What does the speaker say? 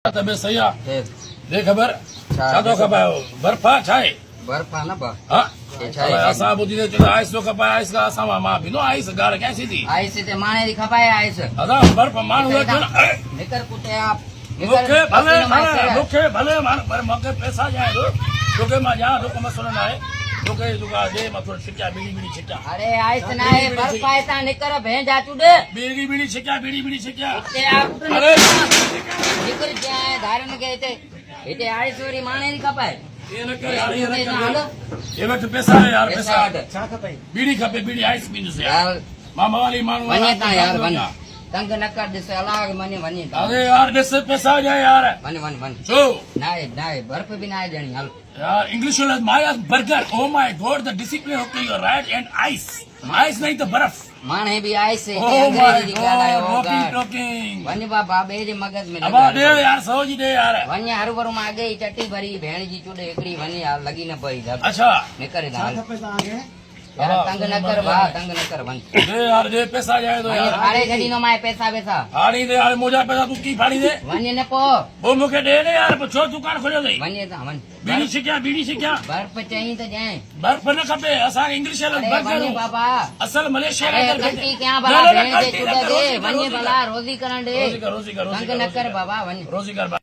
તમે સૈયા દે ખબર સાદો કપાયો બરફા છાય बर्फा ना बा હા એ છાય અસા બુદ્ધિ દે આઈસ નો કપાય આઈસ કા આસામાં માં ભીનો આઈસ ગાળ ક્યાં સીધી आइस से माने दी खपाया आइस અદા બરફ માણું હોય निकर कुटे आप મુખે ભલે મુખે ભલે માર મકે પૈસા જાય તો કે માં જા લોકો મસલો ના હે તો કે દુકા દે મથુર છિક્યા બીડી બીડી છિક્યા अरे आइस ना है बर्फा है ता निकर भें जाचू दे બીડી બીડી છિક્યા બીડી બીડી છિક્યા ते आप અરે निकर क्या है धारण के इते आइस वरी माने दी खपाय એ ન કરે યાર એ ન કરે એ વખત પૈસા હે યાર પૈસા छा खपाय બીડી ખપે બીડી આઈસ પીનું છે यार મામા વાલી માણું वने ता यार वन तंग नकर दिसे अलग मने वने અરે યાર દેશ પૈસા જાય યાર वन वन वन જો ना बर्फ भी ना जणी हाल यार इंग्लिश में माया burger oh my god the discipline of your right and ice ice नहीं तो बर्फ माने भी आइस से ओ अंग्रेजी माय दिखा गॉड होगा रॉकिंग रॉकिंग वन्य बाबा बेजे मगज में अब दे यार सौजी दे यार वन्य हरु भरु मागे चट्टी भरी भेण जी चुडे एकड़ी वन्य आ लगी न पई जब अच्छा निकर दाल यार तंग न कर बा तंग न कर वन दे यार दे पैसा जाए तो यार अरे घड़ी नो माय पैसा पैसा फाड़ी दे यार मोजा पैसा तू की फाड़ी दे वन्य ने पो वो मुके दे दे यार छो दुकान खोले दे वन्य ता वन बीड़ी से क्या बर्फ चाहिए तो जाए बर्फ न खपे असा इंग्लिश में अरे बर्गर वन्य बाबा असल मलेशिया अरे में कंटी क्या बला भेण जे चुडे दे वन्य बला रोजी करण दे रोजी कर तंग न कर बाबा वन्य रोजी कर